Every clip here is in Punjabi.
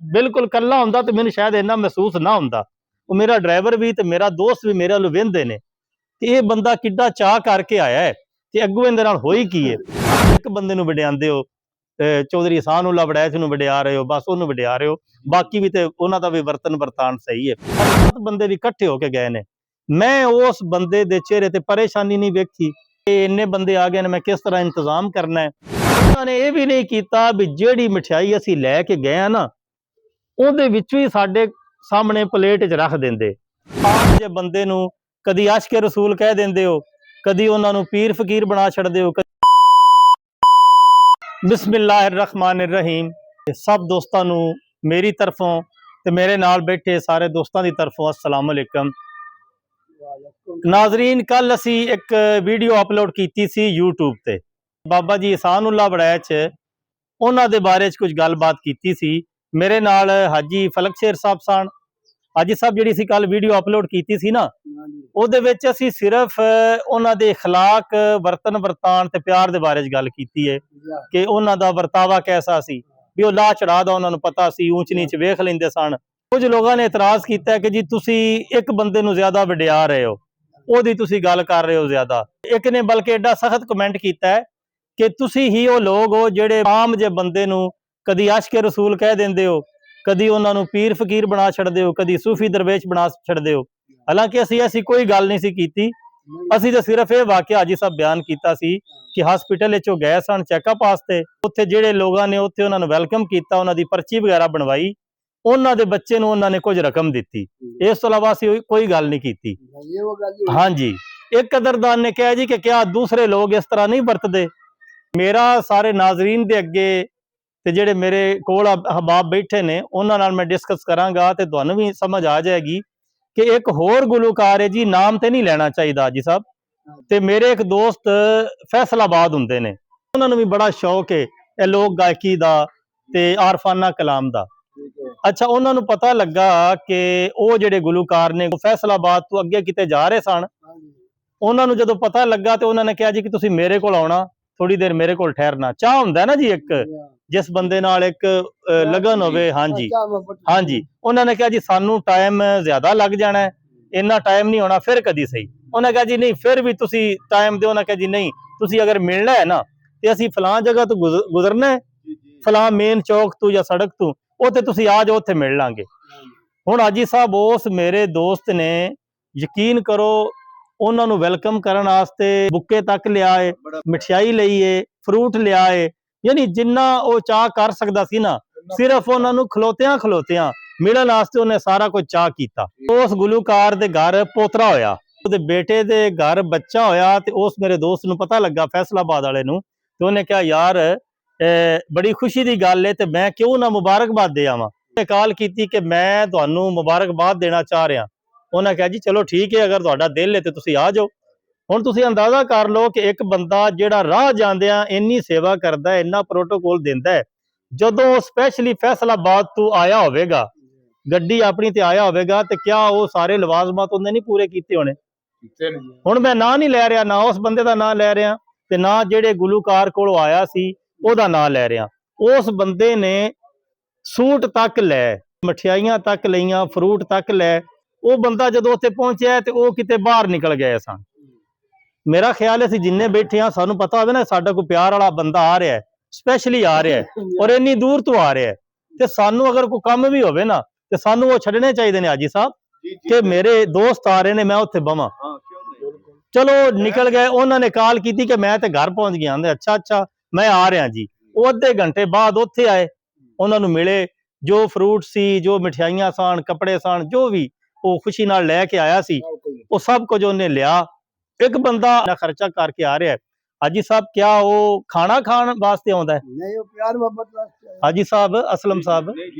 बिल्कुल कल्ला हुंदा तो मैनूं शायद इन्ना महसूस ना हुंदा। वो मेरा ड्राइवर भी ते मेरा दोस्त भी मेरे वल्लों वेंदे ने ते ये बंदा किड्डा चाह करके आया है ते अग्गों इहदे नाल होई की है। एक बंदे नूं वडिआंदे हो, चौधरी एहसानुल्लाह वड़ैच नूं वडिआ रहे हो, बस उहनूं वडिआ रहे हो, बाकी भी ते उहनां दा भी वर्तन वर्तान सही है। 7 बंदे भी इकट्ठे होके गए ने, मैं उस बंदे दे चेहरे ते परेशानी नहीं वेखी कि इन्ने बंदे आ गए ने, मैं किस तरह इंतजाम करना है। उन्होंने ये भी नहीं किया भी जिहड़ी मिठाई असीं लैके गए हैं ना ਉਹਦੇ ਵਿੱਚੋਂ ਹੀ ਸਾਡੇ ਸਾਹਮਣੇ ਪਲੇਟ 'ਚ ਰੱਖ ਦਿੰਦੇ। ਆਪ ਜੇ ਬੰਦੇ ਨੂੰ ਕਦੀ ਆਸ਼ਕੇ ਰਸੂਲ ਕਹਿ ਦਿੰਦੇ ਹੋ, ਕਦੀ ਉਹਨਾਂ ਨੂੰ ਪੀਰ ਫਕੀਰ ਬਣਾ ਛੱਡਦੇ ਹੋ। ਬਿਸਮਿਲ੍ਲਾਹਿਰ ਰਹਿਮਾਨਿਰ ਰਹੀਮ। ਸਭ ਦੋਸਤਾਂ ਨੂੰ ਮੇਰੀ ਤਰਫੋਂ ਤੇ ਮੇਰੇ ਨਾਲ ਬੈਠੇ ਸਾਰੇ ਦੋਸਤਾਂ ਦੀ ਤਰਫੋਂ अस्सलाम अलैकुम। नाजरीन, कल असी एक वीडियो अपलोड की सी यूट्यूब ते, बाबा जी एहसानुल्लाह वड़ैच उन्हां दे बारे च कुछ गलबात की सी। मेरे नाल हाजी फलक शेर साहब सन। हाजी साहब जिहड़ी सी कल वीडियो अपलोड की सी ना, ਉਹਦੇ ਵਿੱਚ ਅਸੀਂ ਸਿਰਫ ਉਹਨਾਂ ਦੇ اخلاق, ਵਰਤਨ ਵਰਤਾਨ ਤੇ ਪਿਆਰ ਦੇ ਬਾਰੇ 'ਚ ਗੱਲ ਕੀਤੀ ਹੈ ਕਿ ਉਹਨਾਂ ਦਾ ਵਰਤਾਵਾ ਕੈਸਾ ਸੀ, ਵੀ ਉਹ ਲਾ ਚੜਾ ਦਾ ਉਹਨਾਂ ਨੂੰ ਪਤਾ ਸੀ, ਊਂਚ ਨੀਚ ਵੇਖ ਲੈਂਦੇ ਸਨ। ਕੁਝ ਲੋਕਾਂ ਨੇ ਇਤਰਾਜ਼ ਕੀਤਾ ਕਿ ਜੀ ਤੁਸੀਂ ਇੱਕ ਬੰਦੇ ਨੂੰ ਜ਼ਿਆਦਾ ਵਡਿਆ ਰਹੇ ਹੋ, ਉਹਦੀ ਤੁਸੀਂ ਗੱਲ ਕਰ ਰਹੇ ਹੋ ਜ਼ਿਆਦਾ। ਇੱਕ ਨੇ ਬਲਕਿ ਐਡਾ ਸਖਤ ਕਮੈਂਟ ਕੀਤਾ ਹੈ ਕਿ ਤੁਸੀਂ ਹੀ ਉਹ ਲੋਕ ਹੋ ਜਿਹੜੇ ਆਮ ਜੇ ਬੰਦੇ ਨੂੰ ਕਦੀ ਆਸ਼ਕੇ ਰਸੂਲ ਕਹਿ ਦਿੰਦੇ ਹੋ, ਕਦੀ ਉਹਨਾਂ ਨੂੰ ਪੀਰ ਫਕੀਰ ਬਣਾ ਛੱਡਦੇ ਹੋ, ਕਦੀ ਸੂਫੀ ਦਰਵੇਸ਼ ਬਣਾ ਛੱਡਦੇ ਹੋ। ਹਾਲਾਂਕਿ ਅਸੀਂ ਐਸੀ ਕੋਈ ਗੱਲ ਨਹੀਂ ਸੀ ਕੀਤੀ, ਅਸੀਂ ਤਾਂ ਸਿਰਫ ਇਹ ਵਾਕਿਆ ਹਾਜੀ ਸਾਹਿਬ ਬਿਆਨ ਕੀਤਾ ਸੀ ਕਿ ਹਸਪੀਟਲ ਵਿੱਚੋਂ ਗਏ ਸਨ ਚੈੱਕਅਪ ਵਾਸਤੇ। ਉੱਥੇ ਜਿਹੜੇ ਲੋਕਾਂ ਨੇ ਉੱਥੇ ਉਹਨਾਂ ਨੂੰ ਵੈਲਕਮ ਕੀਤਾ, ਉਹਨਾਂ ਦੀ ਪਰਚੀ ਵਗੈਰਾ ਬਣਵਾਈ, ਉਹਨਾਂ ਦੇ ਬੱਚੇ ਨੂੰ ਉਹਨਾਂ ਨੇ ਕੁਝ ਰਕਮ ਦਿੱਤੀ। ਇਸ ਤੋਂ ਇਲਾਵਾ ਅਸੀਂ ਕੋਈ ਗੱਲ ਨਹੀਂ ਕੀਤੀ। ਹਾਂਜੀ, ਇੱਕ ਕਦਰਦਾਨ ਨੇ ਕਿਹਾ ਜੀ ਕਿ ਕਿਆ ਦੂਸਰੇ ਲੋਕ ਇਸ ਤਰ੍ਹਾਂ ਨਹੀਂ ਵਰਤਦੇ। ਮੇਰਾ ਸਾਰੇ ਨਾਜ਼ਰੀਨ ਦੇ ਅੱਗੇ ਤੇ ਜਿਹੜੇ ਮੇਰੇ ਕੋਲ ਅਹਬਾਬ ਬੈਠੇ ਨੇ ਉਹਨਾਂ ਨਾਲ ਮੈਂ ਡਿਸਕਸ ਕਰਾਂਗਾ ਤੇ ਤੁਹਾਨੂੰ ਵੀ ਸਮਝ ਆ ਜਾਏਗੀ ਕਿ ਇੱਕ ਹੋਰ ਗੁਲੂਕਾਰ ਹੈ ਜੀ, ਨਾਮ ਤੇ ਨਹੀਂ ਲੈਣਾ ਚਾਹੀਦਾ ਜੀ ਸਾਹਿਬ। ਤੇ ਮੇਰੇ ਇੱਕ ਦੋਸਤ ਫੈਸਲਾਬਾਦ ਹੁੰਦੇ ਨੇ, ਉਹਨਾਂ ਨੂੰ ਵੀ ਬੜਾ ਸ਼ੌਕ ਹੈ ਇਹ ਲੋਕ ਗਾਇਕੀ ਦਾ ਤੇ ਆਰਫਾਨਾ ਕਲਾਮ ਦਾ। ਅੱਛਾ, ਉਹਨਾਂ ਨੂੰ ਪਤਾ ਲੱਗਾ ਕਿ ਉਹ ਜਿਹੜੇ ਗੁਲੂਕਾਰ ਨੇ ਫੈਸਲਾਬਾਦ ਤੋਂ ਅੱਗੇ ਕਿਤੇ ਜਾ ਰਹੇ ਸਨ। ਉਹਨਾਂ ਨੂੰ ਜਦੋਂ ਪਤਾ ਲੱਗਾ ਤੇ ਉਹਨਾਂ ਨੇ ਕਿਹਾ ਜੀ ਕਿ ਤੁਸੀਂ ਮੇਰੇ ਕੋਲ ਆਉਣਾ, ਥੋੜੀ ਦੇਰ ਮੇਰੇ ਕੋਲ ਠਹਿਰਨਾ। ਚਾਹ ਹੁੰਦਾ ਨਾ ਜੀ ਇੱਕ, ਜਿਸ ਬੰਦੇ ਨਾਲ ਇੱਕ ਲਗਨ ਹੋਵੇ। ਹਾਂਜੀ ਹਾਂਜੀ, ਉਹਨਾਂ ਨੇ ਕਿਹਾ ਜੀ ਸਾਨੂੰ ਟਾਈਮ ਜ਼ਿਆਦਾ ਲੱਗ ਜਾਣਾ, ਇੰਨਾ ਟਾਈਮ ਨਹੀਂ ਹੋਣਾ, ਫਿਰ ਕਦੀ ਸਹੀ। ਉਹਨੇ ਕਿਹਾ ਜੀ ਨਹੀਂ, ਫਿਰ ਵੀ ਤੁਸੀਂ ਟਾਈਮ ਦਿਓ। ਉਹਨਾਂ ਕਿਹਾ ਜੀ ਨਹੀਂ, ਤੁਸੀਂ ਅਗਰ ਮਿਲਣਾ ਹੈ ਨਾ ਤੇ ਅਸੀਂ ਫਲਾਂ ਜਗ੍ਹਾ ਤੋਂ ਗੁਜ਼ਰਨਾ ਹੈ, ਫਲਾਂ ਮੇਨ ਚੌਕ ਤੋਂ ਜਾਂ ਸੜਕ ਤੋਂ, ਉੱਥੇ ਤੁਸੀਂ ਆ ਜਾਓ, ਉੱਥੇ ਮਿਲ ਲਾਂਗੇ। ਹੁਣ ਹਾਜੀ ਸਾਹਿਬ ਉਸ ਮੇਰੇ ਦੋਸਤ ਨੇ, ਯਕੀਨ ਕਰੋ, ਉਹਨਾਂ ਨੂੰ ਵੈਲਕਮ ਕਰਨ ਵਾਸਤੇ ਬੁੱਕੇ ਤੱਕ ਲਿਆਏ, ਮਠਿਆਈ ਲਈਏ, ਫਰੂਟ ਲਿਆਏ, ਯਾਨੀ ਜਿੰਨਾ ਉਹ ਚਾਹ ਕਰ ਸਕਦਾ ਸੀ ਨਾ, ਸਿਰਫ ਉਹਨਾਂ ਨੂੰ ਖਲੋਤਿਆਂ ਮਿਲਣ ਵਾਸਤੇ ਉਹਨੇ ਸਾਰਾ ਕੁਝ ਚਾਹ ਕੀਤਾ। ਉਸ ਗੁਲੂਕਾਰ ਦੇ ਘਰ ਪੋਤਰਾ ਹੋਇਆ, ਉਹਦੇ ਬੇਟੇ ਦੇ ਘਰ ਬੱਚਾ ਹੋਇਆ ਤੇ ਉਸ ਮੇਰੇ ਦੋਸਤ ਨੂੰ ਪਤਾ ਲੱਗਾ, ਫੈਸਲਾਬਾਦ ਵਾਲੇ ਨੂੰ, ਤੇ ਉਹਨੇ ਕਿਹਾ ਯਾਰ ਬੜੀ ਖੁਸ਼ੀ ਦੀ ਗੱਲ ਹੈ ਤੇ ਮੈਂ ਕਿਉਂ ਨਾ ਮੁਬਾਰਕਬਾਦ ਦੇ ਆਵਾਂ। ਉਹਨੇ ਕਾਲ ਕੀਤੀ ਕਿ ਮੈਂ ਤੁਹਾਨੂੰ ਮੁਬਾਰਕਬਾਦ ਦੇਣਾ ਚਾਹ ਰਿਹਾ। ਉਹਨਾਂ ਕਿਹਾ ਜੀ ਚਲੋ ਠੀਕ ਹੈ, ਅਗਰ ਤੁਹਾਡਾ ਦਿਲ ਹੈ ਤੇ ਤੁਸੀਂ ਆ ਜਾਓ। ਹੁਣ ਤੁਸੀਂ ਅੰਦਾਜ਼ਾ ਕਰ ਲਓ ਕਿ ਇੱਕ ਬੰਦਾ ਜਿਹੜਾ ਰਾਹ ਜਾਂਦਿਆਂ ਇੰਨੀ ਸੇਵਾ ਕਰਦਾ ਹੈ, ਇੰਨਾ ਪ੍ਰੋਟੋਕੋਲ ਦਿੰਦਾ ਹੈ, ਜਦੋਂ ਸਪੈਸ਼ਲੀ ਫੈਸਲਾਬਾਦ ਤੋਂ ਆਇਆ ਹੋਵੇਗਾ, ਗੱਡੀ ਆਪਣੀ ਤੇ ਆਇਆ ਹੋਵੇਗਾ, ਤੇ ਕਿਆ ਉਹ ਸਾਰੇ ਲਵਾਜ਼ਮਾਤ ਉਹਨੇ ਨਹੀਂ ਪੂਰੇ ਕੀਤੇ ਹੋਣੇ। ਹੁਣ ਮੈਂ ਨਾਂ ਨਹੀਂ ਲੈ ਰਿਹਾ, ਨਾ ਉਸ ਬੰਦੇ ਦਾ ਨਾਂ ਲੈ ਰਿਹਾ ਤੇ ਨਾ ਜਿਹੜੇ ਗੁਲੂਕਾਰ ਕੋਲੋਂ ਆਇਆ ਸੀ ਉਹਦਾ ਨਾਂ ਲੈ ਰਿਹਾ। ਉਸ ਬੰਦੇ ਨੇ ਸੂਟ ਤੱਕ ਲੈ, ਮਠਿਆਈਆਂ ਤੱਕ ਲਈਆਂ, ਫਰੂਟ ਤੱਕ ਲੈ। ਉਹ ਬੰਦਾ ਜਦੋਂ ਉੱਥੇ ਪਹੁੰਚਿਆ ਤੇ ਉਹ ਕਿਤੇ ਬਾਹਰ ਨਿਕਲ ਗਏ ਸਨ। ਮੇਰਾ ਖਿਆਲ ਹੈ ਅਸੀਂ ਜਿੰਨੇ ਬੈਠੇ ਹਾਂ ਸਾਨੂੰ ਪਤਾ ਹੋਵੇ ਨਾ ਸਾਡਾ ਕੋਈ ਪਿਆਰ ਵਾਲਾ ਬੰਦਾ ਆ ਰਿਹਾ, ਸਪੈਸ਼ਲੀ ਆ ਰਿਹਾ ਔਰ ਇੰਨੀ ਦੂਰ ਤੋਂ ਆ ਰਿਹਾ, ਤੇ ਸਾਨੂੰ ਅਗਰ ਕੋਈ ਕੰਮ ਵੀ ਹੋਵੇ ਨਾ ਤੇ ਸਾਨੂੰ ਉਹ ਛੱਡਣੇ ਚਾਹੀਦੇ ਨੇ ਹਾਜੀ ਸਾਹਿਬ ਕਿ ਮੇਰੇ ਦੋਸਤ ਆ ਰਹੇ ਨੇ, ਮੈਂ ਉੱਥੇ ਬਵਾਂ। ਚਲੋ ਨਿਕਲ ਗਏ। ਉਹਨਾਂ ਨੇ ਕਾਲ ਕੀਤੀ ਕਿ ਮੈਂ ਤੇ ਘਰ ਪਹੁੰਚ ਗਿਆ। ਅੱਛਾ ਮੈਂ ਆ ਰਿਹਾ ਜੀ। ਉਹ ਅੱਧੇ ਘੰਟੇ ਬਾਅਦ ਉੱਥੇ ਆਏ, ਉਹਨਾਂ ਨੂੰ ਮਿਲੇ, ਜੋ ਫਰੂਟ ਸੀ, ਜੋ ਮਠਿਆਈਆਂ ਸਨ, ਕੱਪੜੇ ਸਨ, ਜੋ ਵੀ ਉਹ ਖੁਸ਼ੀ ਨਾਲ ਲੈ ਕੇ ਆਇਆ ਸੀ, ਉਹ ਸਭ ਕੁਝ ਉਹਨੇ ਲਿਆ। ਇੱਕ ਬੰਦਾ ਖਰਚਾ ਕਰਕੇ ਆ ਰਿਹਾ। ਹਾਜੀ ਸਾਹਿਬ ਕਿਆ ਉਹ ਖਾਣਾ ਖਾਣ ਵਾਸਤੇ ਆਉਂਦਾ ਹੈ? ਨਹੀਂ, ਉਹ ਪਿਆਰ ਮੁਹੱਬਤ ਵਾਸਤੇ। ਹਾਜੀ ਸਾਹਿਬ, ਅਸਲਮ ਸਾਹਿਬ,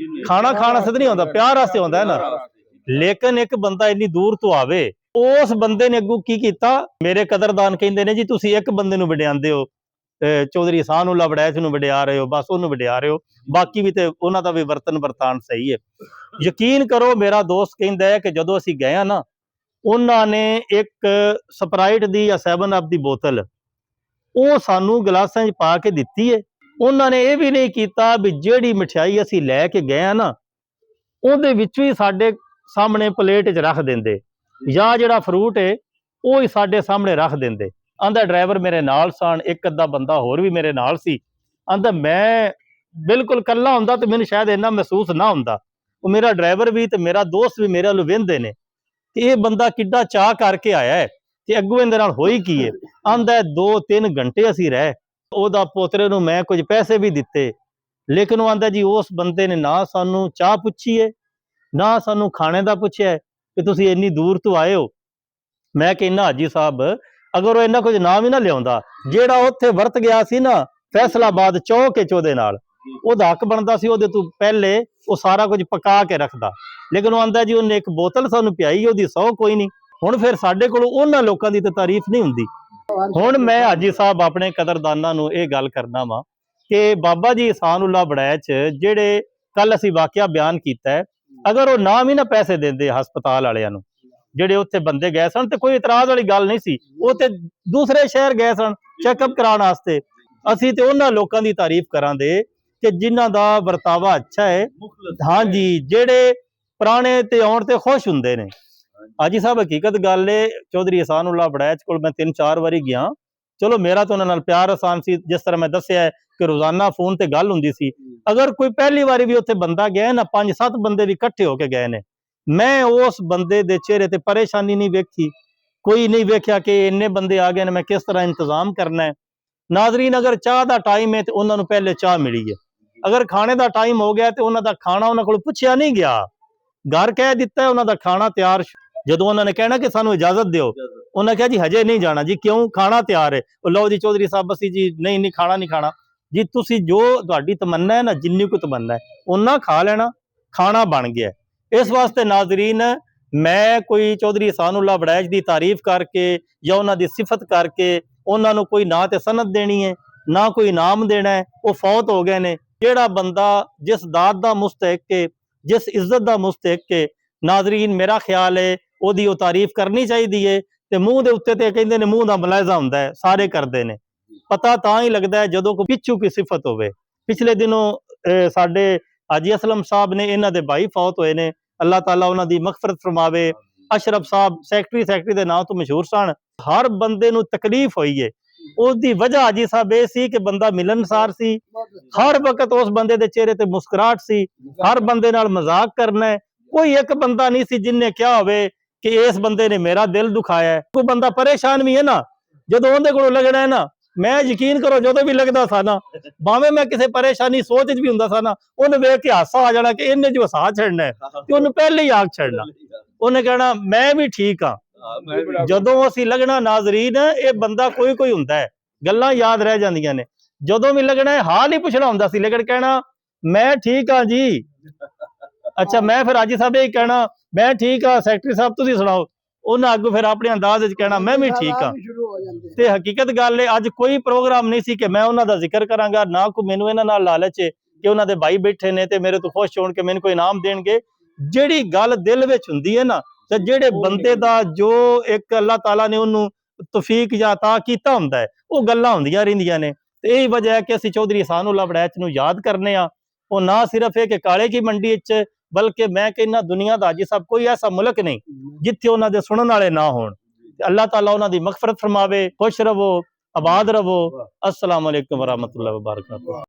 ਖਾਣਾ ਖਾਣ ਵਾਸਤੇ ਨਹੀਂ ਆਉਂਦਾ, ਪਿਆਰ ਵਾਸਤੇ ਆਉਂਦਾ ਹੈ ਨਾ। ਲੇਕਿਨ ਇੱਕ ਬੰਦਾ ਇੰਨੀ ਦੂਰ ਤੋਂ ਆਵੇ, ਉਸ ਬੰਦੇ ਨੇ ਅੱਗੋਂ ਕੀ ਕੀਤਾ, ਮੇਰੇ ਕਦਰਦਾਨ ਕਹਿੰਦੇ ਨੇ ਜੀ ਤੁਸੀਂ ਇੱਕ ਬੰਦੇ ਨੂੰ ਵਡਿਆਂਦੇ ਹੋ, ਚੌਧਰੀ एहसानुल्लाह वड़ैच ਨੂੰ ਵਡਿਆ ਰਹੇ ਹੋ, ਬਸ ਉਹਨੂੰ ਵਡਿਆ ਰਹੇ ਹੋ, ਬਾਕੀ ਵੀ ਤੇ ਉਹਨਾਂ ਦਾ ਵੀ ਵਰਤਨ ਵਰਤਾਨ ਸਹੀ ਹੈ। ਯਕੀਨ ਕਰੋ, ਮੇਰਾ ਦੋਸਤ ਕਹਿੰਦਾ ਹੈ ਕਿ ਜਦੋਂ ਅਸੀਂ ਗਏ ਨਾ, ਉਹਨਾਂ ਨੇ ਇੱਕ ਸਪਰਾਈਟ ਦੀ ਜਾਂ 7 ਅਪ ਦੀ ਬੋਤਲ ਉਹ ਸਾਨੂੰ ਗਲਾਸਾਂ 'ਚ ਪਾ ਕੇ ਦਿੱਤੀ ਹੈ। ਉਹਨਾਂ ਨੇ ਇਹ ਵੀ ਨਹੀਂ ਕੀਤਾ ਵੀ ਜਿਹੜੀ ਮਠਿਆਈ ਅਸੀਂ ਲੈ ਕੇ ਗਏ ਨਾ ਉਹਦੇ ਵਿੱਚ ਵੀ ਸਾਡੇ ਸਾਹਮਣੇ ਪਲੇਟ 'ਚ ਰੱਖ ਦਿੰਦੇ, ਜਾਂ ਜਿਹੜਾ ਫਰੂਟ ਹੈ ਉਹ ਹੀ ਸਾਡੇ ਸਾਹਮਣੇ ਰੱਖ ਦਿੰਦੇ। ਆਂਦਾ ਡਰਾਈਵਰ ਮੇਰੇ ਨਾਲ ਸਨ, ਇੱਕ ਅੱਧਾ ਬੰਦਾ ਹੋਰ ਵੀ ਮੇਰੇ ਨਾਲ ਸੀ। ਆਂਦਾ ਮੈਂ ਬਿਲਕੁਲ ਕੱਲਾ ਹੁੰਦਾ ਤੇ ਮੈਨੂੰ ਸ਼ਾਇਦ ਇੰਨਾ ਮਹਿਸੂਸ ਨਾ ਹੁੰਦਾ। ਉਹ ਮੇਰਾ ਡਰਾਈਵਰ ਵੀ ਤੇ ਮੇਰਾ ਦੋਸਤ ਵੀ ਮੇਰੇ ਵੱਲ ਵੇਂਦੇ ਨੇ ਕਿ ਇਹ ਬੰਦਾ ਕਿੱਡਾ ਚਾਹ ਕਰਕੇ ਆਇਆ ਹੈ ਤੇ ਅੱਗੋਂ ਇਹਦੇ ਨਾਲ ਹੋਈ ਕੀ ਹੈ। ਆਂਦਾ 2-3 ਘੰਟੇ ਅਸੀਂ ਰਹਿ, ਉਹਦਾ ਪੋਤਰੇ ਨੂੰ ਮੈਂ ਕੁਝ ਪੈਸੇ ਵੀ ਦਿੱਤੇ, ਲੇਕਿਨ ਉਹ ਆਂਦਾ ਜੀ ਉਸ ਬੰਦੇ ਨੇ ਨਾ ਸਾਨੂੰ ਚਾਹ ਪੁੱਛੀ ਹੈ, ਨਾ ਸਾਨੂੰ ਖਾਣੇ ਦਾ ਪੁੱਛਿਆ ਕਿ ਤੁਸੀਂ ਇੰਨੀ ਦੂਰ ਤੋਂ ਆਏ ਹੋ। ਮੈਂ ਕਹਿੰਦਾ ਹਾਜੀ ਸਾਹਿਬ, ਅਗਰ ਉਹ ਇੰਨਾ ਕੁਝ ਨਾ ਵੀ ਨਾ ਲਿਆਉਂਦਾ, ਜਿਹੜਾ ਉੱਥੇ ਵਰਤ ਗਿਆ ਸੀ ਨਾ ਫੈਸਲਾਬਾਦ ਚੌਕ ਚ, ਉਹਦੇ ਨਾਲ ਉਹਦਾ ਹੱਕ ਬਣਦਾ ਸੀ ਉਹਦੇ ਤੋਂ ਪਹਿਲੇ ਉਹ ਸਾਰਾ ਕੁਝ ਪਕਾ ਕੇ ਰੱਖਦਾ। ਲੇਕਿਨ ਉਹ ਆਂਦਾ ਜੀ ਉਹਨੇ ਇੱਕ ਬੋਤਲ ਸਾਨੂੰ ਪਿਆਈ, ਉਹਦੀ 100 ਕੋਈ ਨਹੀਂ। ਹੁਣ ਫਿਰ ਸਾਡੇ ਕੋਲ ਉਹਨਾਂ ਲੋਕਾਂ ਦੀ ਤਾਂ ਤਾਰੀਫ ਨਹੀਂ ਹੁੰਦੀ। ਹੁਣ ਮੈਂ ਹਾਜੀ ਸਾਹਿਬ ਆਪਣੇ ਕਦਰਦਾਨਾਂ ਨੂੰ ਇਹ ਗੱਲ ਕਰਨਾ ਵਾ ਕਿ ਬਾਬਾ ਜੀ ਇਹਸਾਨ-ਉल्लाह ਬੜੈਚ ਜਿਹੜੇ ਕੱਲ ਅਸੀਂ ਵਾਕਿਆ ਬਿਆਨ ਕੀਤਾ ਹੈ, ਅਗਰ ਉਹ ਨਾ ਵੀ ਨਾ ਪੈਸੇ ਦਿੰਦੇ ਹਸਪਤਾਲ ਵਾਲਿਆਂ ਨੂੰ, ਜਿਹੜੇ ਉੱਥੇ ਬੰਦੇ ਗਏ ਸਨ, ਤੇ ਕੋਈ ਇਤਰਾਜ਼ ਵਾਲੀ ਗੱਲ ਨਹੀਂ ਸੀ। ਉਹ ਤੇ ਦੂਸਰੇ ਸ਼ਹਿਰ ਗਏ ਸਨ ਚੈੱਕਅਪ ਕਰਾਉਣ ਵਾਸਤੇ। ਅਸੀਂ ਤੇ ਉਹਨਾਂ ਲੋਕਾਂ ਦੀ ਤਾਰੀਫ ਕਰਾਂਗੇ ਕਿ ਜਿਨ੍ਹਾਂ ਦਾ ਵਰਤਾਵਾ ਅੱਛਾ ਹੈ, ਹਾਂਜੀ, ਜਿਹੜੇ ਪੁਰਾਣੇ ਤੇ ਆਉਣ ਤੇ ਖੁਸ਼ ਹੁੰਦੇ ਨੇ। ਹਾਜੀ ਸਾਹਿਬ ਹਕੀਕਤ ਗੱਲ ਹੈ, ਚੌਧਰੀ ਇਹਸਾਨ-ਉल्लाह ਬੜੈਚ ਕੋਲ ਮੈਂ 3-4 ਵਾਰੀ ਗਿਆ। ਚਲੋ ਮੇਰਾ ਤਾਂ ਉਹਨਾਂ ਨਾਲ ਪਿਆਰ ਆਸਾਨ ਸੀ, ਜਿਸ ਤਰ੍ਹਾਂ ਮੈਂ ਦੱਸਿਆ ਕਿ ਰੋਜ਼ਾਨਾ ਫੋਨ ਤੇ ਗੱਲ ਹੁੰਦੀ ਸੀ। ਅਗਰ ਕੋਈ ਪਹਿਲੀ ਵਾਰੀ ਵੀ ਉੱਥੇ ਬੰਦਾ ਗਿਆ ਨਾ, 5-7 ਬੰਦੇ ਵੀ ਇਕੱਠੇ ਹੋ ਕੇ ਗਏ ਨੇ, ਮੈਂ ਉਸ ਬੰਦੇ ਦੇ ਚਿਹਰੇ ਤੇ ਪਰੇਸ਼ਾਨੀ ਨਹੀਂ ਵੇਖੀ, ਕੋਈ ਨਹੀਂ ਵੇਖਿਆ ਕਿ ਇੰਨੇ ਬੰਦੇ ਆ ਗਏ ਨੇ, ਮੈਂ ਕਿਸ ਤਰ੍ਹਾਂ ਇੰਤਜ਼ਾਮ ਕਰਨਾ ਹੈ। ਨਾਜ਼ਰੀਨ, ਅਗਰ ਚਾਹ ਦਾ ਟਾਈਮ ਹੈ ਤੇ ਉਹਨਾਂ ਨੂੰ ਪਹਿਲੇ ਚਾਹ ਮਿਲੀ ਹੈ, ਅਗਰ ਖਾਣੇ ਦਾ ਟਾਈਮ ਹੋ ਗਿਆ ਤੇ ਉਹਨਾਂ ਦਾ ਖਾਣਾ ਉਹਨਾਂ ਕੋਲ ਪੁੱਛਿਆ ਨਹੀਂ ਗਿਆ, ਘਰ ਕਹਿ ਦਿੱਤਾ ਉਹਨਾਂ ਦਾ ਖਾਣਾ ਤਿਆਰ। ਜਦੋਂ ਉਹਨਾਂ ਨੇ ਕਹਿਣਾ ਕਿ ਸਾਨੂੰ ਇਜਾਜ਼ਤ ਦਿਓ, ਉਹਨਾਂ ਕਿਹਾ ਜੀ ਹਜੇ ਨਹੀਂ ਜਾਣਾ ਜੀ, ਕਿਉਂ, ਖਾਣਾ ਤਿਆਰ ਹੈ। ਉਹ ਲਓ ਜੀ ਚੌਧਰੀ ਸਾਹਿਬ, ਅਸੀਂ ਜੀ ਨਹੀਂ ਖਾਣਾ ਨਹੀਂ ਖਾਣਾ ਜੀ, ਤੁਸੀਂ ਜੋ ਤੁਹਾਡੀ ਤਮੰਨਾ ਹੈ ਨਾ, ਜਿੰਨੀ ਕੁ ਤਮੰਨਾ ਹੈ ਉਹਨਾਂ ਖਾ ਲੈਣਾ, ਖਾਣਾ ਬਣ ਗਿਆ। ਇਸ ਵਾਸਤੇ ਨਾਜ਼ਰੀਨ, ਮੈਂ ਕੋਈ ਚੌਧਰੀ ਇਹਸਾਨ-ਉल्लाह ਬੜੈਚ ਦੀ ਤਾਰੀਫ ਕਰਕੇ ਜਾਂ ਉਹਨਾਂ ਦੀ ਸਿਫਤ ਕਰਕੇ ਉਹਨਾਂ ਨੂੰ ਕੋਈ ਨਾ ਤੇ ਸਨਦ ਦੇਣੀ ਹੈ, ਨਾ ਕੋਈ ਇਨਾਮ ਦੇਣਾ ਹੈ। ਉਹ ਫੌਤ ਹੋ ਗਏ ਨੇ। ਜਿਹੜਾ ਬੰਦਾ ਜਿਸ ਦਾਤ ਦਾ ਮੁਸਤਹਿਕ ਹੈ, ਜਿਸ ਇੱਜ਼ਤ ਦਾ ਮੁਸਤਹਿਕ ਹੈ, ਨਾਜ਼ਰੀਨ ਮੇਰਾ ਖਿਆਲ ਹੈ ਉਹਦੀ ਉਹ ਤਾਰੀਫ ਕਰਨੀ ਚਾਹੀਦੀ ਹੈ। ਤੇ ਮੂੰਹ ਦੇ ਉੱਤੇ ਤੇ ਕਹਿੰਦੇ ਨੇ ਮੂੰਹ ਦਾ ਮਲਾਇਜ਼ਾ ਹੁੰਦਾ ਹੈ, ਸਾਰੇ ਕਰਦੇ ਨੇ, ਪਤਾ ਤਾਂ ਹੀ ਲੱਗਦਾ ਹੈ ਜਦੋਂ ਕੋਈ ਪਿੱਛੂ ਕੀ ਸਿਫਤ ਹੋਵੇ। ਪਿਛਲੇ ਦਿਨੋਂ ਸਾਡੇ ਹਾਜੀ ਅਸਲਮ ਸਾਹਿਬ ਨੇ, ਇਹਨਾਂ ਦੇ ਭਾਈ ਫੌਤ ਹੋਏ ਨੇ, ਅੱਲਾਹ ਤਾਲਾ ਉਹਨਾਂ ਦੀ ਮਗਫਰਤ ਫਰਮਾਵੇ। ਅਸ਼ਰਫ ਸਾਹਿਬ ਸੈਕਟਰੀ ਦੇ ਨਾਂ ਤੋਂ ਮਸ਼ਹੂਰ ਸਨ। ਹਰ ਬੰਦੇ ਨੂੰ ਤਕਲੀਫ ਹੋਈ ਹੈ, उसकी वजह हाजी साहब ये सी कि बंदा मिलनसार सी, हर वक्त उस बंदे दे चेहरे ते मुस्कुराहट सी, हर बंदे नाल मजाक करना है। कोई एक बंदा नहीं सी जिन्ने क्या होवे कि इस बंदे ने मेरा दिल दुखाया है। कोई बंदा परेशान भी है ना, जदों उहदे कोलों लगना है ना, मैं यकीन करो जदों भी लगदा सा ना, भावें मैं किसी परेशानी सोच भी हुंदा सा ना, उन्हें वेख के हासा आ जाना कि इन्हें जो हसा छड़ना है ते उन्हें पहले ही आग छड़ना, उन्हें कहना मैं भी ठीक हाँ। जदों असीं लगना नाज़रीन, ये बंदा कोई कोई हुंदा है, गल्लां याद रह जांदियां ने। जदों भी लगना है हाल ही पुछना हुंदा सी, लेकिन कहना मैं ठीक हाँ जी। अच्छा, मैं फिर हाजी साहब यही कहना मैं ठीक हाँ, सैकटरी साहब तुसीं सुनाओ, उन्हें अगों फिर अपने अंदाज विच कहना मैं भी ठीक हाँ। ते हकीकत गल है अज कोई प्रोग्राम नहीं सी कि मैं उन्हां दा जिक्र करांगा, ना कोई मैनूं इन्हां नाल लालच है कि उन्हां दे भाई बैठे ने ते मेरे तो खुश होण के मैनूं कोई इनाम देणगे। जिहड़ी गल दिल विच हुंदी है ना, ते जिहड़े बंदे दा जो एक अल्लाह ताला ने उन्हूं तौफीक या अता कीता हुंदा है, वो गल्लां हुंदियां रहिंदियां ने। ते यही वजह है कि असीं चौधरी इहसान-उल्लाह बड़ैच नूं याद करने आ। वो ना सिर्फ है कि काले की मंडी विच, बल्कि मैं कहना दुनिया दा हाजी साहब कोई ऐसा मुल्क नहीं जिथे उन्हां दे सुनन वाले ना होण। अल्लाह ताला उन्हां दी मगफरत फरमावे। खुश रवो, आबाद रवो। अस्सलाम वालेकुम वरहमतुल्लाहि वबरकातुहू।